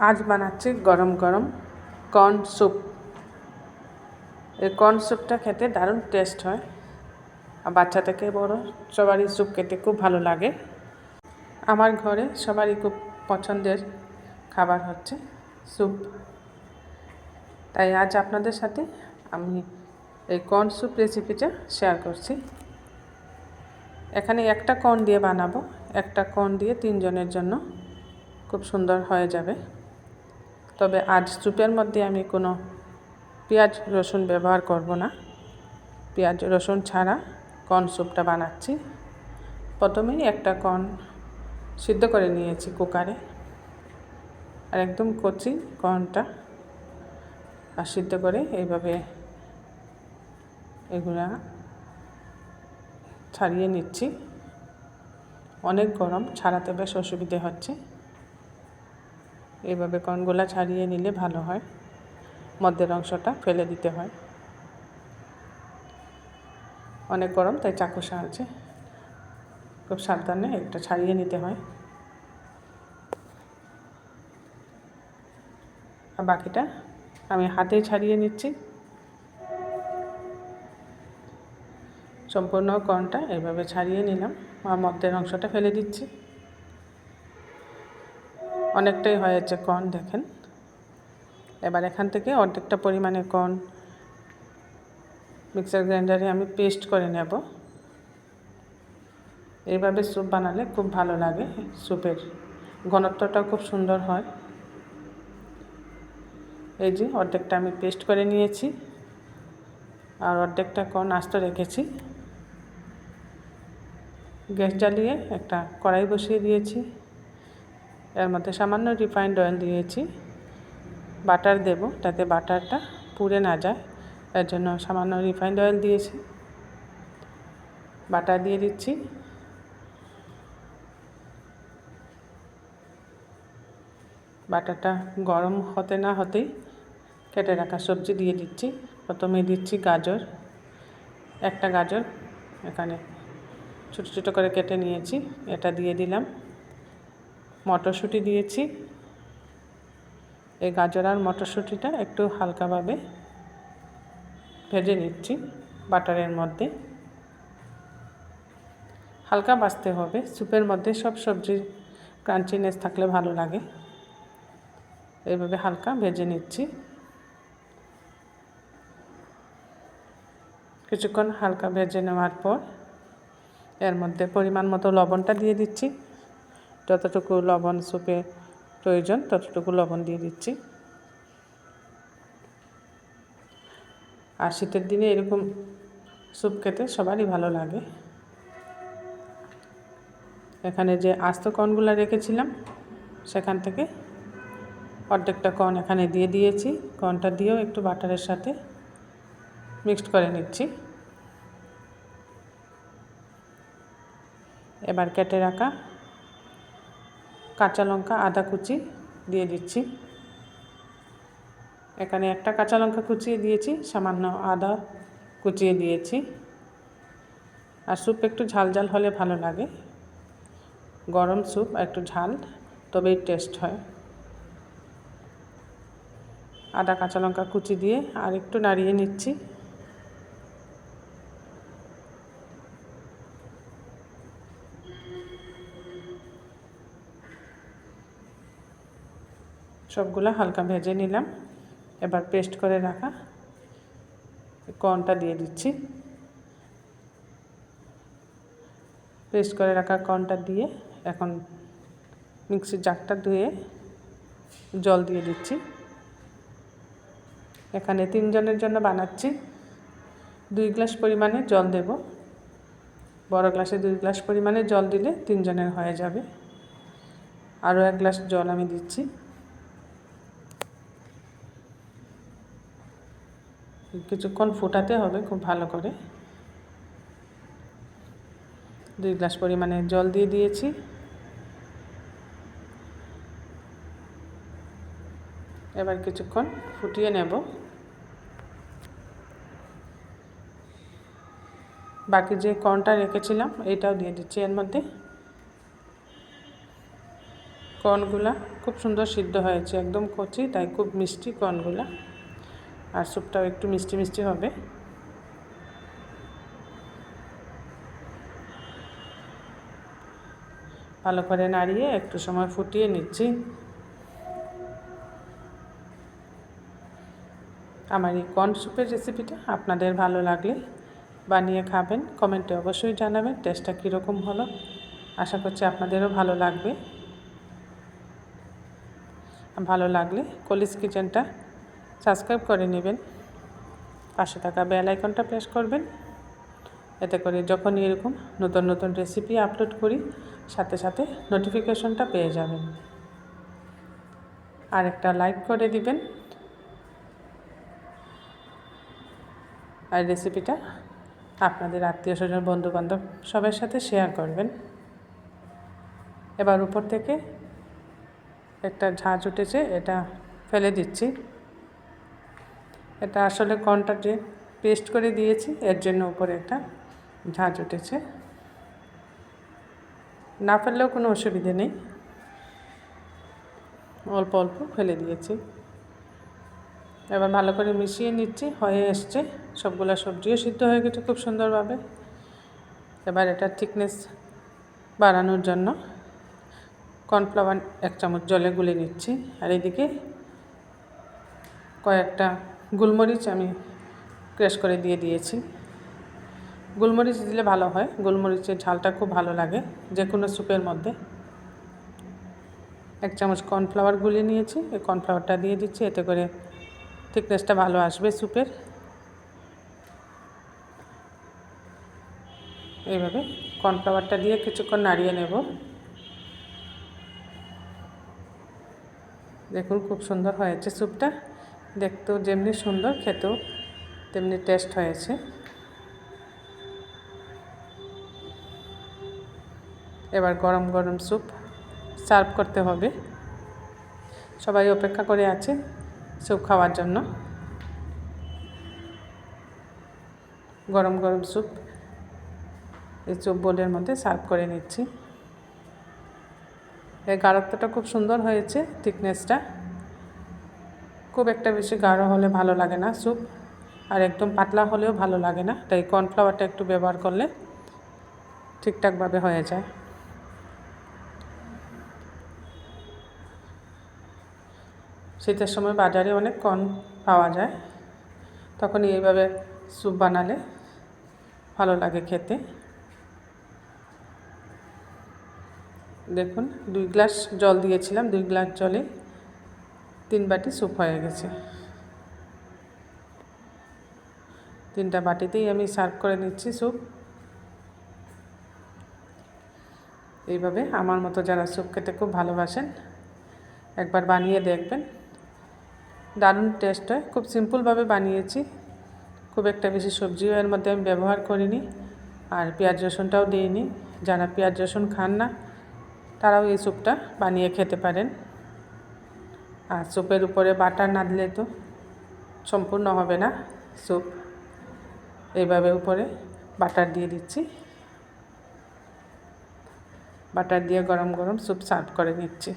আজ বানাচ্ছি গরম গরম কর্ন স্যুপ। এই কর্ন স্যুপটা খেতে দারুণ টেস্ট হয়, আর বাচ্চা থেকে বড় সবারই স্যুপ খেতে খুব ভালো লাগে। আমার ঘরে সবারই খুব পছন্দের খাবার হচ্ছে স্যুপ, তাই আজ আপনাদের সাথে আমি এই কর্ন স্যুপ রেসিপিটা শেয়ার করছি। এখানে একটা কর্ন দিয়ে বানাবো, একটা কর্ন দিয়ে 3 জনের জন্য খুব সুন্দর হয়ে যাবে। তবে আজ স্যুপের মধ্যে আমি কোনো পেঁয়াজ রসুন ব্যবহার করব না, পেঁয়াজ রসুন ছাড়া কর্ন স্যুপটা বানাচ্ছি। প্রথমেই একটা কর্ন সিদ্ধ করে নিয়েছি কুকারে, আর একদম কচি কর্নটা আর সিদ্ধ করে এইভাবে এগুলা ছাড়িয়ে নিচ্ছি। অনেক গরম, ছাড়াতে বেশ অসুবিধে হচ্ছে। এইভাবে কর্নগুলা ছাড়িয়ে নিলে ভালো হয়, মধ্যের অংশটা ফেলে দিতে হয়। অনেক গরম, তাই চাকুর সাহায্যে খুব সাবধানে একটা ছাড়িয়ে নিতে হয়। আর বাকিটা আমি হাতেই ছাড়িয়ে নিচ্ছি। সম্পূর্ণ কর্নটা এইভাবে ছাড়িয়ে নিলাম, আর মধ্যের অংশটা ফেলে দিচ্ছি। অনেকটাই হয়েছে কর্ন, দেখেন। এবার এখান থেকে অর্ধেকটা পরিমাণে কর্ন মিক্সার গ্রাইন্ডারে আমি পেস্ট করে নেব। এইভাবে স্যুপ বানালে খুব ভালো লাগে, স্যুপের ঘনত্বটা খুব সুন্দর হয়। এই যে অর্ধেকটা আমি পেস্ট করে নিয়েছি, আর অর্ধেকটা কর্ন আস্ত রেখেছি। গ্যাস জ্বালিয়ে একটা কড়াই বসিয়ে দিয়েছি, এর মধ্যে সামান্য রিফাইন্ড অয়েল দিয়েছি। বাটার দেব, যাতে বাটারটা পুড়ে না যায়, এর জন্য সামান্য রিফাইন্ড অয়েল দিয়েছি। বাটার দিয়ে দিচ্ছি। বাটারটা গরম হতে না হতেই কেটে রাখা সবজি দিয়ে দিচ্ছি। প্রথমে দিচ্ছি গাজর, একটা গাজর এখানে ছোটো ছোটো করে কেটে নিয়েছি, এটা দিয়ে দিলাম। মটরশুঁটি দিয়েছি। এই গাজর আর মটরশুঁটিটা একটু হালকাভাবে ভেজে নিচ্ছি বাটারের মধ্যে। হালকা ভাজতে হবে, স্যুপের মধ্যে সব সবজির ক্রাঞ্চিনেস থাকলে ভালো লাগে। এইভাবে হালকা ভেজে নিচ্ছি। কিছুক্ষণ হালকা ভেজে নেওয়ার পর এর মধ্যে পরিমাণ মতো লবণটা দিয়ে দিচ্ছি। যতটুকু লবণ স্যুপে প্রয়োজন ততটুকু লবণ দিয়ে দিচ্ছি। আর শীতের দিনে এরকম স্যুপ খেতে সবারই ভালো লাগে। এখানে যে আস্ত কর্নগুলো রেখেছিলাম, সেখান থেকে অর্ধেকটা কর্ন এখানে দিয়ে দিয়েছি। কর্নটা দিয়েও একটু বাটারের সাথে মিক্সড করে নিচ্ছি। এবার কেটে রাখা কাঁচা লঙ্কা আদা কুচি দিয়ে দিচ্ছি। এখানে একটা কাঁচা লঙ্কা কুচিয়ে দিয়েছি, সামান্য আদা কুচিয়ে দিয়েছি। আর স্যুপ একটু ঝাল ঝাল হলে ভালো লাগে, গরম স্যুপ একটু ঝাল তবেই টেস্ট হয়। আদা কাঁচা লঙ্কা কুচি দিয়ে আর একটু নাড়িয়ে নিচ্ছি। সবগুলো হালকা ভেজে নিলাম। এবার পেস্ট করে রাখা কর্নটা দিয়ে দিচ্ছি। পেস্ট করে রাখা কর্নটা দিয়ে এখন মিক্সির জারটা ধুয়ে জল দিয়ে দিচ্ছি। এখানে 3 জনের জন্য বানাচ্ছি, 2 গ্লাস পরিমাণে জল দেব। বড় গ্লাসে 2 গ্লাস পরিমাণে জল দিলে 3 জনের হয়ে যাবে। আরও 1 গ্লাস জল আমি দিচ্ছি। কিছুক্ষণ ফোটাতে হবে খুব ভালো করে। 2 গ্লাস পরিমাণে জল দিয়ে দিয়েছি। এবার কিছুক্ষণ ফুটিয়ে নেব। বাকি যে কর্নটা রেখেছিলাম এইটাও দিয়ে দিচ্ছি এর মধ্যে। কর্নগুলা খুব সুন্দর সিদ্ধ হয়েছে, একদম কচি, তাই খুব মিষ্টি কর্নগুলা। আর স্যুপটাও একটু মিষ্টি মিষ্টি হবে। ভালো করে নাড়িয়ে একটু সময় ফুটিয়ে নিচ্ছি। আমার এই কর্ন স্যুপের রেসিপিটা আপনাদের ভালো লাগলে বানিয়ে খাবেন, কমেন্টে অবশ্যই জানাবেন টেস্টটা কীরকম হলো। আশা করছি আপনাদেরও ভালো লাগবে। ভালো লাগলে কলিজ কিচেনটা সাবস্ক্রাইব করে নেবেন, পাশে থাকা বেল আইকনটা প্রেস করবেন, এতে করে যখনই এরকম নতুন নতুন রেসিপি আপলোড করি সাথে সাথে নোটিফিকেশনটা পেয়ে যাবেন। আর একটা লাইক করে দিবেন, আর রেসিপিটা আপনাদের আত্মীয় স্বজন বন্ধুবান্ধব সবার সাথে শেয়ার করবেন। এবার উপর থেকে একটা ঝাঁঝ উঠেছে, এটা ফেলে দিচ্ছি। এটা আসলে কর্নটা যে পেস্ট করে দিয়েছি এর জন্য উপরে একটা ঝাঁঝ উঠেছে, না ফেললেও কোনো অসুবিধে নেই, অল্প অল্প ফেলে দিয়েছি। এবার ভালো করে মিশিয়ে নিচ্ছি, হয়ে এসছে, সবগুলো সবজিও সিদ্ধ হয়ে গেছে খুব সুন্দরভাবে। এবার এটা থিকনেস বাড়ানোর জন্য কর্নফ্লাওয়ার 1 চামচ জলে গুলে নিচ্ছি। আর এদিকে কয়েকটা গোলমরিচ আমি ক্রাশ করে দিয়ে দিয়েছি। গোলমরিচ দিলে ভালো হয়, গোলমরিচের ঝালটা খুব ভালো লাগে যে কোনো স্যুপের মধ্যে। 1 চামচ কর্নফ্লাওয়ার গুলে নিয়েছি, এই কর্নফ্লাওয়ারটা দিয়ে দিচ্ছি, এতে করে থিকনেসটা ভালো আসবে স্যুপের। এইভাবে কর্নফ্লাওয়ারটা দিয়ে কিছুক্ষণ নাড়িয়ে নেব। দেখুন খুব সুন্দর হয়েছে স্যুপটা, দেখতেও যেমনি সুন্দর খেতেও তেমনি টেস্ট হয়েছে। এবার গরম গরম স্যুপ সার্ভ করতে হবে। সবাই অপেক্ষা করে আছে স্যুপ খাওয়ার জন্য। গরম গরম স্যুপ এই স্যুপ বোলের মধ্যে সার্ভ করে নিচ্ছি। এর গাঢ়ত্বটা খুব সুন্দর হয়েছে, থিকনেসটা খুব একটা বেশি গাঢ় হলে ভালো লাগে না স্যুপ, আর একদম পাতলা হলেও ভালো লাগে না, তাই কর্নফ্লাওয়ারটা একটু ব্যবহার করলে ঠিকঠাকভাবে হয়ে যায়। শীতের সময় বাজারে অনেক কর্ন পাওয়া যায়, তখন এইভাবে স্যুপ বানালে ভালো লাগে খেতে। দেখুন 2 গ্লাস জল দিয়েছিলাম, 2 গ্লাস জলে 3 বাটি স্যুপ হয়ে গেছে। 3টা বাটিতেই আমি সার্ভ করে নিচ্ছি স্যুপ। এইভাবে আমার মতো যারা স্যুপ খেতে খুব ভালোবাসেন একবার বানিয়ে দেখবেন, দারুণ টেস্ট হয়। খুব সিম্পলভাবে বানিয়েছি, খুব একটা বেশি সবজিও এর মধ্যে আমি ব্যবহার করিনি, আর পেঁয়াজ রসুনটাও দিইনি। যারা পেঁয়াজ রসুন খান না তারাও এই স্যুপটা বানিয়ে খেতে পারেন। আর স্যুপের উপরে বাটার না দিলে তো সম্পূর্ণ হবে না স্যুপ। এইভাবে উপরে বাটার দিয়ে দিচ্ছি, বাটার দিয়ে গরম গরম স্যুপ সার্ভ করে নিচ্ছি।